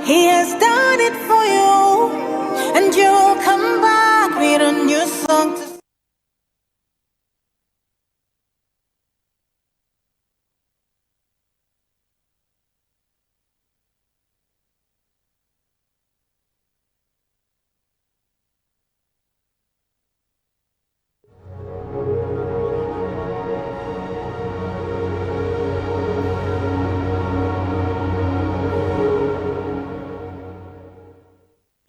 He has done it for you, and you'll come back with a new song to sing.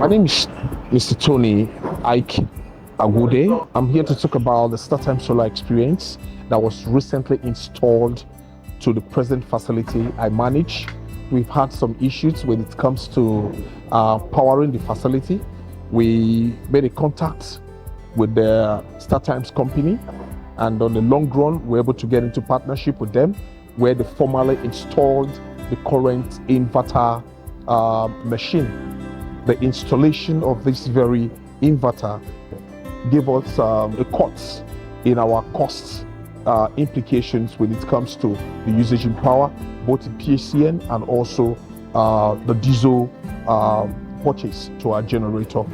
My name is Mr. Tony Akure. I'm here to talk about the StarTime Solar experience that was recently installed to the present facility I manage. We've had some issues when it comes to powering the facility. We made a contact with the StarTimes company, and on the long run, we're able to get into partnership with them, where they formally installed the current inverter machine. The installation of this very inverter gave us a cut in our cost implications when it comes to the usage in power, both in PACN and also the diesel purchase to our generator.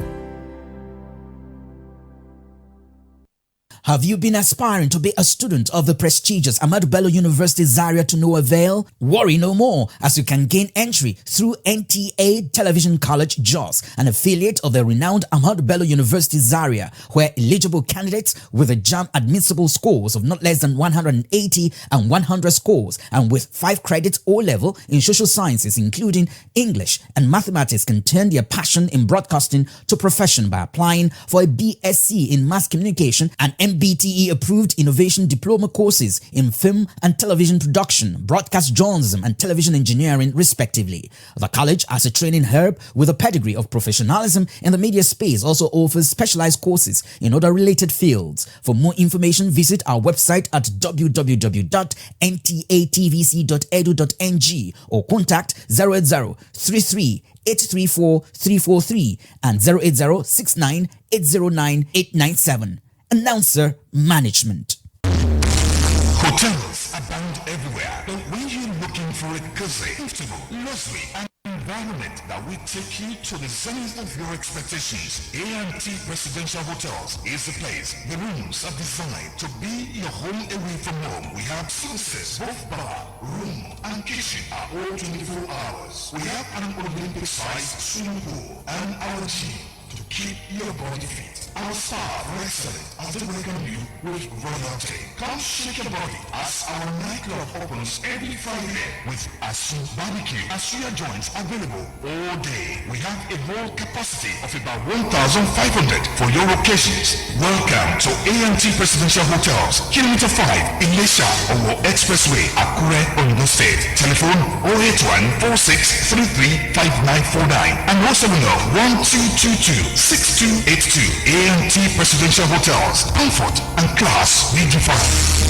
Have you been aspiring to be a student of the prestigious Ahmadu Bello University Zaria to no avail? Worry no more, as you can gain entry through NTA Television College Jos, an affiliate of the renowned Ahmadu Bello University Zaria, where eligible candidates with a JAMB admissible scores of not less than 180 and 100 scores, and with 5 credits O-level in social sciences including English and mathematics, can turn their passion in broadcasting to profession by applying for a BSc in Mass Communication and MBTE approved innovation diploma courses in film and television production, broadcast journalism and television engineering respectively. The college, as a training herb with a pedigree of professionalism in the media space, also offers specialized courses in other related fields. For more information, visit our website at www.ntatvc.edu.ng or contact 08033 834-343 and 08069809897. Announcer Management. Hotels abound everywhere, but when you're looking for a cozy, comfortable, lovely, and environment that will take you to the zenith of your expectations, A&T Residential Hotels is the place. The rooms are designed to be your home away from home. We have services, both bar, room, and kitchen are all 24 hours. We have an Olympic-sized swimming pool and our gym to keep your body fit. Our staff are excellent as they welcome you with royalty. Come shake your body as our nightclub opens every Friday with Asu Barbecue. Asuya joints available all day. We have a whole capacity of about 1,500 for your occasions. Welcome to A&T Presidential Hotels, Kilometer 5, Ilesha, Owo Expressway, Akure, Ondo State. Telephone 081-4633-5949 and 070-1222-6282. A&T Presidential Hotels, comfort and class redefined.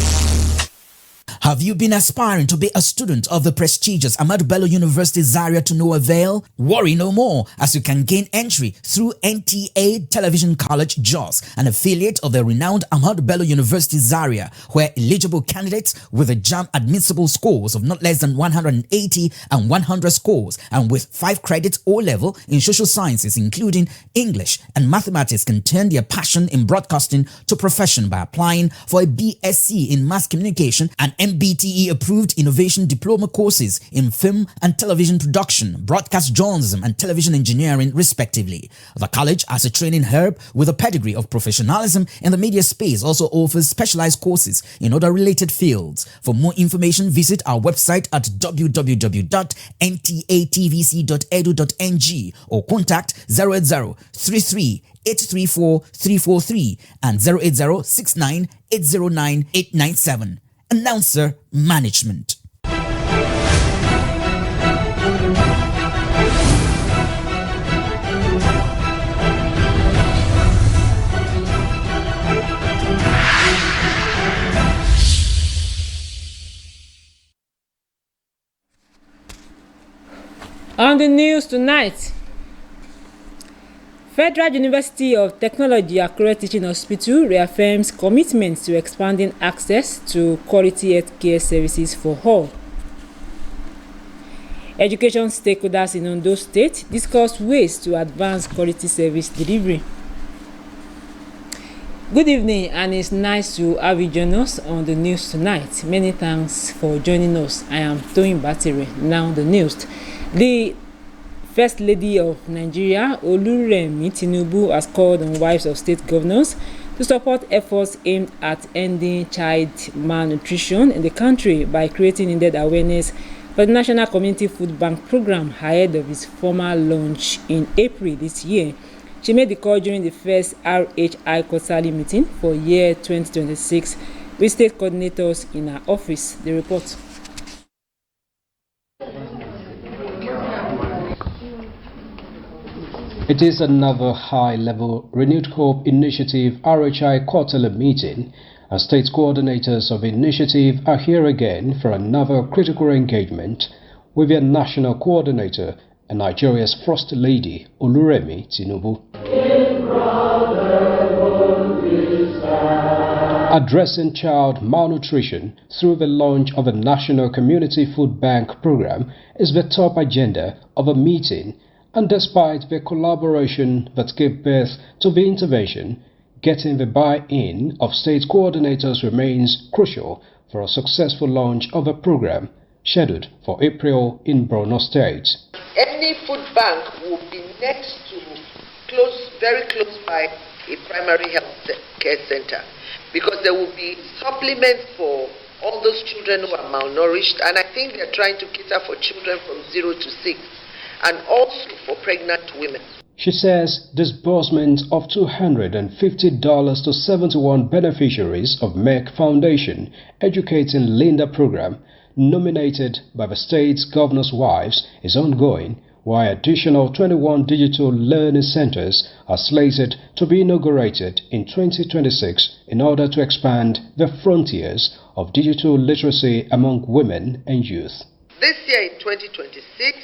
Have you been aspiring to be a student of the prestigious Ahmadu Bello University Zaria to no avail? Worry no more, as you can gain entry through NTA Television College Jos, an affiliate of the renowned Ahmadu Bello University Zaria, where eligible candidates with a JAMB admissible scores of not less than 180 and 100 scores, and with 5 credits O-level in social sciences including English and mathematics, can turn their passion in broadcasting to profession by applying for a BSc in Mass Communication and MBTE approved innovation diploma courses in film and television production, broadcast journalism and television engineering respectively. The college, as a training herb with a pedigree of professionalism in the media space, also offers specialized courses in other related fields. For more information, visit our website at www.ntatvc.edu.ng or contact 08033 834-343 and 08069809897. Announcer Management. On the news tonight, Federal University of Technology Akure Teaching Hospital reaffirms commitment to expanding access to quality healthcare services for all. Education stakeholders in Ondo State discussed ways to advance quality service delivery. Good evening, and it's nice to have you join us on the news tonight. Many thanks for joining us. I am Toyin Batire. Now the news. The First Lady of Nigeria, Oluremi Tinubu, has called on wives of state governors to support efforts aimed at ending child malnutrition in the country by creating needed awareness for the National Community Food Bank program ahead of its formal launch in April this year. She made the call during the first RHI quarterly meeting for year 2026 with state coordinators in her office. The report. It is another high-level Renewed Hope Initiative RHI quarterly meeting, as state coordinators of the initiative are here again for another critical engagement with their national coordinator and Nigeria's First Lady, Oluremi Tinubu. Addressing child malnutrition through the launch of a National Community Food Bank program is the top agenda of a meeting, and despite the collaboration that gave birth to the intervention, getting the buy-in of state coordinators remains crucial for a successful launch of a program scheduled for April in Borno State. Any food bank will be next to very close by a primary health care center, because there will be supplements for all those children who are malnourished, and I think they're trying to cater for children from 0 to 6, and also for pregnant women. She says disbursement of $250 to 71 beneficiaries of MEC Foundation Educating Linda program, nominated by the state's governor's wives, is ongoing, while additional 21 digital learning centers are slated to be inaugurated in 2026 in order to expand the frontiers of digital literacy among women and youth. This year in 2026,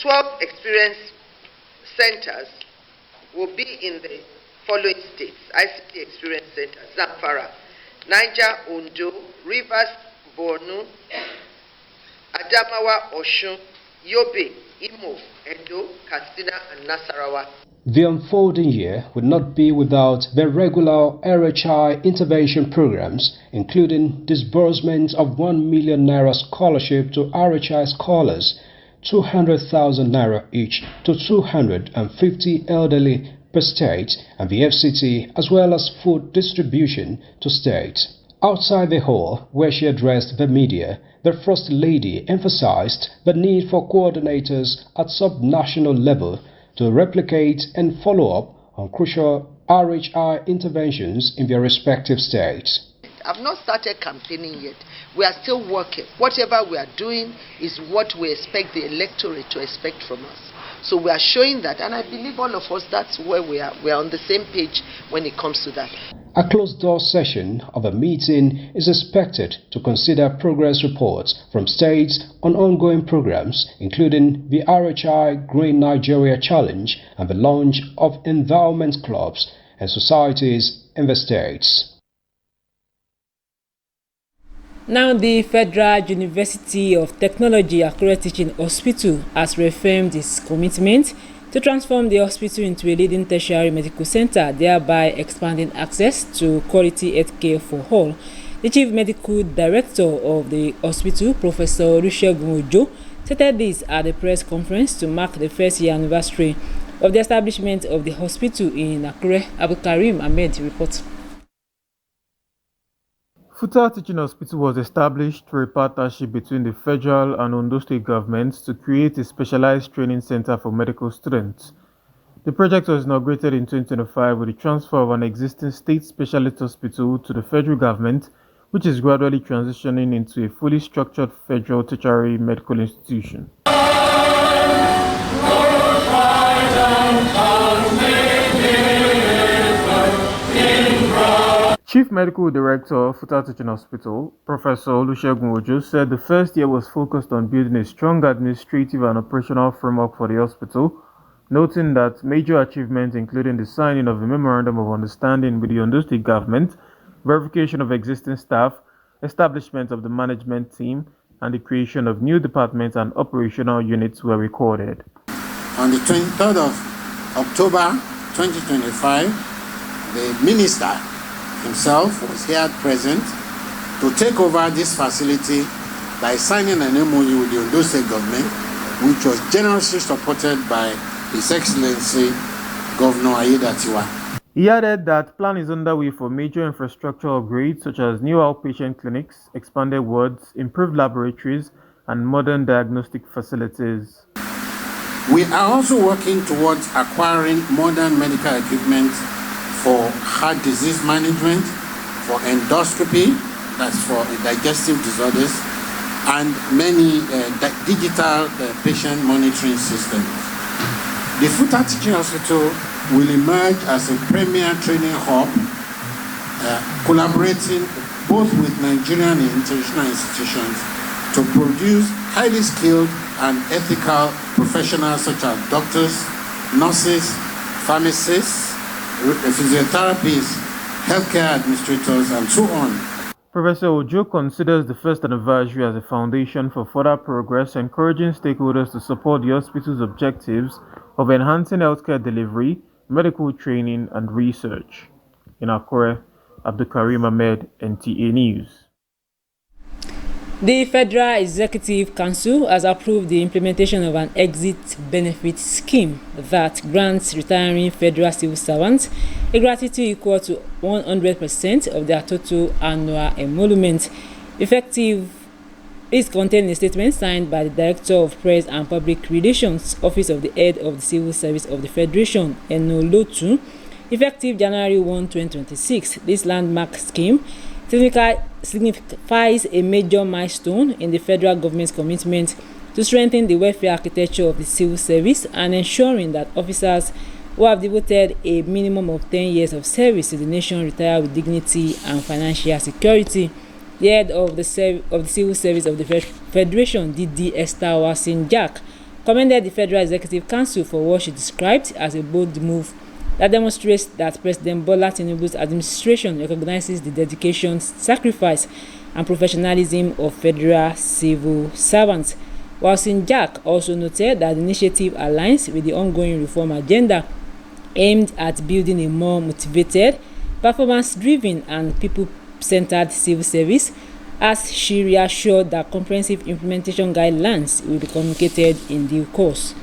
12 experience centers will be in the following states: ICT Experience Center, Zamfara, Niger, Ondo, Rivers, Borno, Adamawa, Oshun, Yobe, Imo, Edo, Katsina, and Nasarawa. The unfolding year would not be without the regular RHI intervention programs, including disbursement of 1 million naira scholarship to RHI scholars, 200,000 naira each to 250 elderly per state, and the FCT, as well as food distribution to states. Outside the hall, where she addressed the media, the First Lady emphasized the need for coordinators at sub-national level to replicate and follow up on crucial RHI interventions in their respective states. I've not started campaigning yet. We are still working. Whatever we are doing is what we expect the electorate to expect from us. So we are showing that, and I believe all of us, that's where we are. We are on the same page when it comes to that. A closed-door session of a meeting is expected to consider progress reports from states on ongoing programs, including the RHI Green Nigeria Challenge and the launch of endowment clubs and societies in the states. Now, the Federal University of Technology Akure Teaching Hospital has reaffirmed its commitment to transform the hospital into a leading tertiary medical center, thereby expanding access to quality healthcare for all. The Chief Medical Director of the hospital, Professor Olusegun Ojo, stated this at the press conference to mark the first year anniversary of the establishment of the hospital in Akure. Abdulkarim Ahmed reports. Futa Teaching Hospital was established through a partnership between the federal and Ondo state governments to create a specialized training center for medical students. The project was inaugurated in 2025 with the transfer of an existing state specialist hospital to the federal government, which is gradually transitioning into a fully structured federal tertiary medical institution. Chief Medical Director of Futa Teaching Hospital, Professor Olusegun Ojo, said the first year was focused on building a strong administrative and operational framework for the hospital, noting that major achievements including the signing of a Memorandum of Understanding with the Ondo State Government, verification of existing staff, establishment of the management team, and the creation of new departments and operational units were recorded. On the 23rd of October 2025, the minister himself was here present to take over this facility by signing an MOU with the Ondo State government, which was generously supported by His Excellency Governor Ayedatiwa. He added that plan is underway for major infrastructure upgrades such as new outpatient clinics, expanded wards, improved laboratories, and modern diagnostic facilities. We are also working towards acquiring modern medical equipment for heart disease management, for endoscopy, that's for digestive disorders, and many digital patient monitoring systems. The Futa Teaching Hospital will emerge as a premier training hub, collaborating both with Nigerian and international institutions to produce highly skilled and ethical professionals such as doctors, nurses, pharmacists, physiotherapists, healthcare administrators, and so on. Professor Ojo considers the first anniversary as a foundation for further progress, encouraging stakeholders to support the hospital's objectives of enhancing healthcare delivery, medical training, and research. In Akure, Abdulkarim Ahmed, NTA News. The Federal Executive Council has approved the implementation of an exit benefit scheme that grants retiring federal civil servants a gratuity equal to 100% of their total annual emolument. Effective is contained in a statement signed by the Director of Press and Public Relations, Office of the Head of the Civil Service of the Federation, Enolotu. Effective January 1, 2026, this landmark scheme signifies a major milestone in the federal government's commitment to strengthen the welfare architecture of the civil service and ensuring that officers who have devoted a minimum of 10 years of service to the nation retire with dignity and financial security. The head of the civil service of the Federation, DD Esther Wasin-Jack, commended the Federal Executive Council for what she described as a bold move that demonstrates that President Bola Tinubu's administration recognizes the dedication, sacrifice, and professionalism of federal civil servants. Wasin-Jack also noted that the initiative aligns with the ongoing reform agenda aimed at building a more motivated, performance-driven, and people-centered civil service, as she reassured that comprehensive implementation guidelines will be communicated in due course.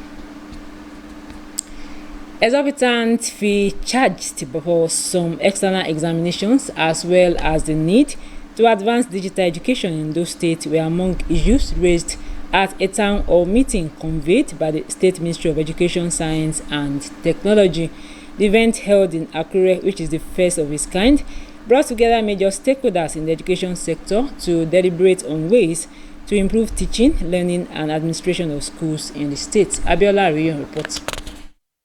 Exorbitant fee charged for some external examinations, as well as the need to advance digital education in those states, were among issues raised at a town hall meeting convened by the State Ministry of Education, Science and Technology. The event, held in Akure, which is the first of its kind, brought together major stakeholders in the education sector to deliberate on ways to improve teaching, learning, and administration of schools in the state. Abiola Riyon reports.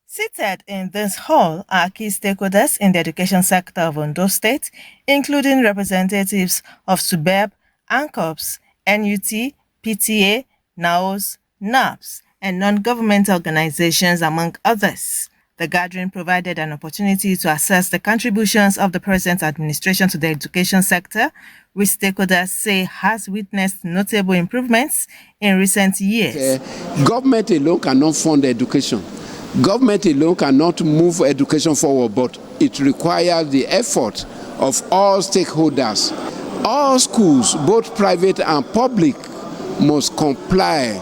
Seated in this hall are key stakeholders in the education sector of Ondo State, including representatives of SUBEB, ANCOPS, NUT, PTA, NAOS, NAPS, and non-government organizations, among others. The gathering provided an opportunity to assess the contributions of the present administration to the education sector, which stakeholders say has witnessed notable improvements in recent years. Government alone cannot fund education. Government alone cannot move education forward, but it requires the effort of all stakeholders. All schools, both private and public, must comply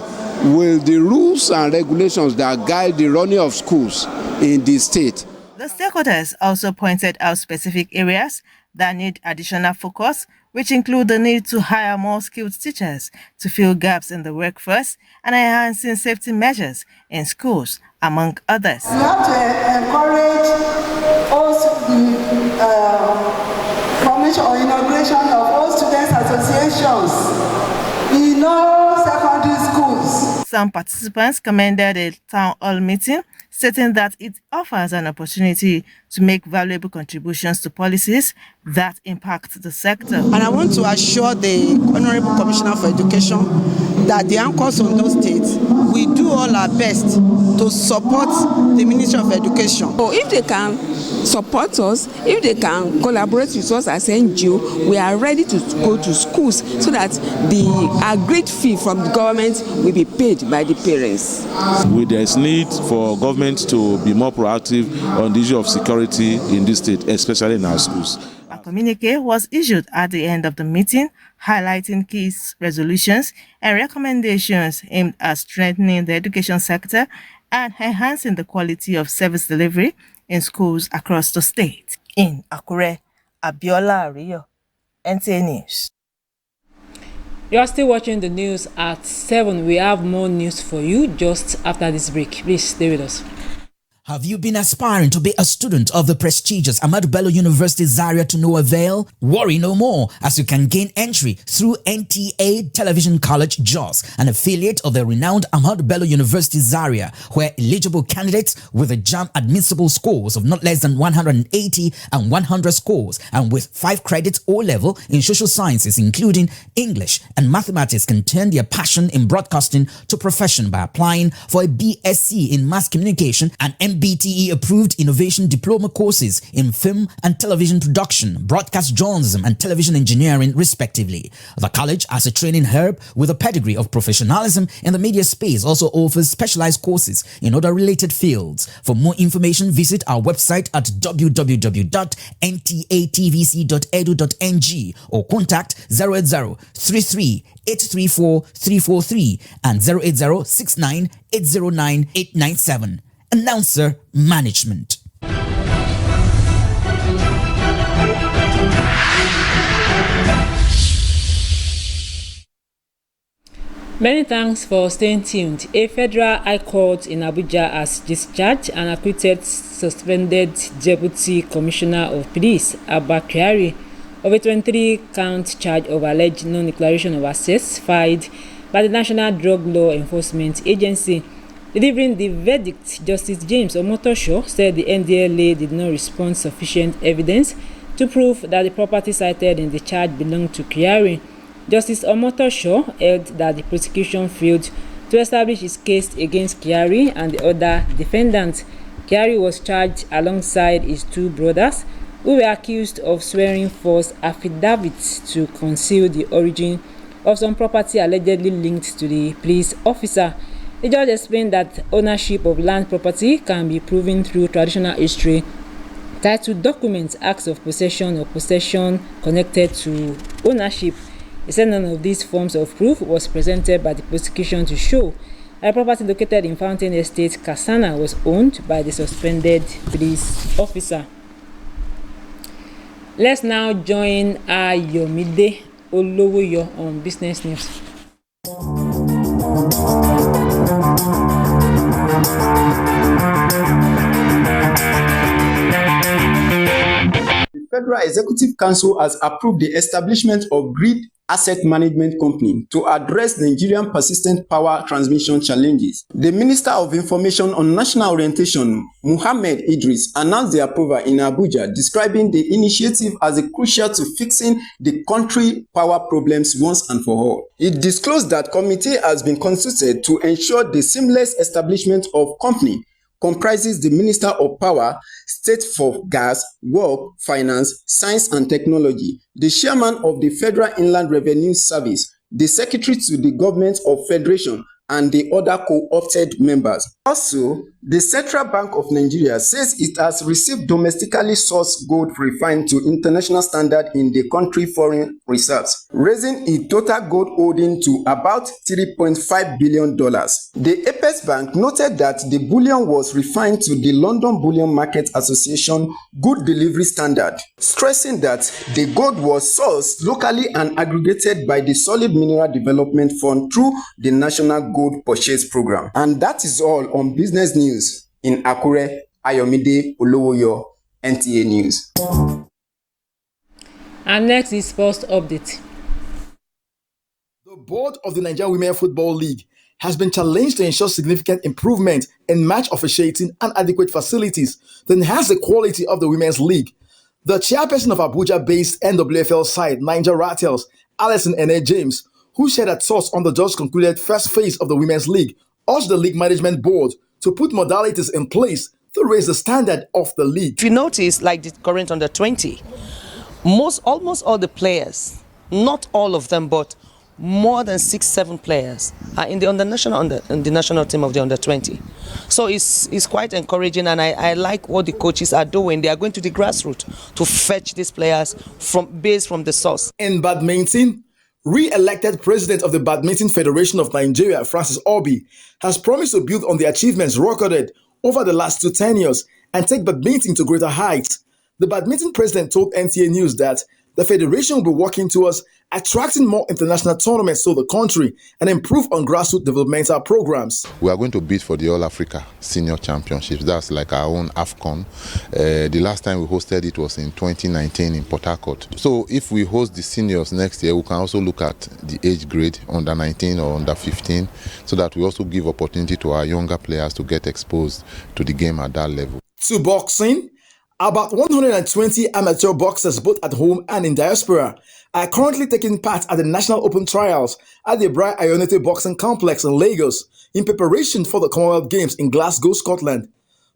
with the rules and regulations that guide the running of schools in the state. The stakeholders also pointed out specific areas that need additional focus, which include the need to hire more skilled teachers to fill gaps in the workforce and enhancing safety measures in schools, among others. We have to encourage also the formation or inauguration of all students' associations in all secondary schools. Some participants commended the town hall meeting, stating that it offers an opportunity to make valuable contributions to policies that impact the sector. And I want to assure the Honorable Commissioner for Education that the anchors on those states, we do all our best to support the Ministry of Education. So if they can support us, if they can collaborate with us as NGO, we are ready to go to schools so that the agreed fee from the government will be paid by the parents. There is need for government to be more proactive on the issue of security in this state, especially in our schools. A communique was issued at the end of the meeting highlighting key resolutions and recommendations aimed at strengthening the education sector and enhancing the quality of service delivery in schools across the state. In Akure, Abiola Rio, Nta News. You are still watching the news at 7. We have more news for you just after this break. Please stay with us. Have you been aspiring to be a student of the prestigious Ahmadu Bello University Zaria to no avail? Worry no more, as you can gain entry through Nta Television College Jos, an affiliate of the renowned Ahmadu Bello University Zaria, where eligible candidates with a JAMB admissible scores of not less than 180 and 100 scores and with 5 credits O-level in social sciences including English and mathematics can turn their passion in broadcasting to profession by applying for a BSc in mass communication and MBTE approved innovation diploma courses in film and television production, broadcast journalism and television engineering respectively. The college, as a training hub with a pedigree of professionalism in the media space, also offers specialized courses in other related fields. For more information, visit our website at www.ntatvc.edu.ng or contact 080-33 834 343 and 080-69 809 897. Announcer Management. Many thanks for staying tuned. A federal high court in Abuja has discharged and acquitted suspended Deputy Commissioner of Police, Abba Kyari, of a 23-count charge of alleged non-declaration of assets filed by the National Drug Law Enforcement Agency. Delivering the verdict, Justice James Omotosho said the NDLA did not respond sufficient evidence to prove that the property cited in the charge belonged to Kyari. Justice Omotosho held that the prosecution failed to establish its case against Kyari and the other defendants. Kyari was charged alongside his 2 brothers, who were accused of swearing false affidavits to conceal the origin of some property allegedly linked to the police officer. The judge explained that ownership of land property can be proven through traditional history, title documents, acts of possession or possession connected to ownership. He said none of these forms of proof was presented by the prosecution to show that a property located in Fountain Estate, Kasana, was owned by the suspended police officer. Let's now join Ayomide Olowoyo on Business News. The Federal Executive Council has approved the establishment of Grid Asset Management Company to address Nigerian persistent power transmission challenges. The Minister of Information on National Orientation, Muhammad Idris, announced the approval in Abuja, describing the initiative as a crucial to fixing the country power problems once and for all. It disclosed that committee has been constituted to ensure the seamless establishment of company comprises the Minister of Power, State for Gas, Work, Finance, Science and Technology, the Chairman of the Federal Inland Revenue Service, the Secretary to the Government of Federation, and the other co-opted members. Also, the Central Bank of Nigeria says it has received domestically sourced gold refined to international standard in the country foreign reserves, raising its total gold holding to about $3.5 billion. The Apex Bank noted that the bullion was refined to the London Bullion Market Association Good Delivery Standard, stressing that the gold was sourced locally and aggregated by the Solid Mineral Development Fund through the National Gold Purchase Program. And that is all on Business News. In Akure, Ayomide Olowoyo, Nta News. And next is Sports Update. The board of the Nigerian Women Football League has been challenged to ensure significant improvement in match officiating and adequate facilities to enhance the quality of the women's league. The chairperson of Abuja-based NWFL side, Niger Rattles, Alison Ene James, who shared her thoughts on the just concluded first phase of the Women's League, urged the league management board to put modalities in place to raise the standard of the league. If you notice, like the current under 20, almost all the players, not all of them, but more than 6-7 players are in the national team of the under 20. So it's quite encouraging, and I like what the coaches are doing. They are going to the grassroots to fetch these players from the source. In badminton, re-elected president of the Badminton Federation of Nigeria, Francis Obi, has promised to build on the achievements recorded over the last 2 tenures and take badminton to greater heights. The badminton president told NTA News that the federation will be working towards attracting more international tournaments to the country and improve on grassroots developmental programs. We are going to bid for the All Africa Senior Championships. That's like our own AFCON. The last time we hosted it was in 2019 in Port Harcourt. So if we host the seniors next year, we can also look at the age grade, under 19 or under 15, so that we also give opportunity to our younger players to get exposed to the game at that level. To boxing, about 120 amateur boxers, both at home and in diaspora, are currently taking part at the National Open Trials at the Bri Ionete Boxing Complex in Lagos in preparation for the Commonwealth Games in Glasgow, Scotland.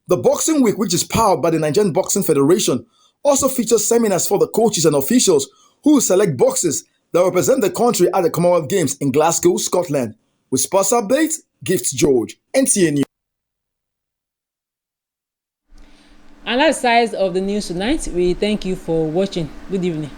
The Boxing Week, which is powered by the Nigerian Boxing Federation, also features seminars for the coaches and officials who will select boxers that represent the country at the Commonwealth Games in Glasgow, Scotland. With sports updates, Gifts George, NTA News. And that's the size of the news tonight. We thank you for watching. Good evening.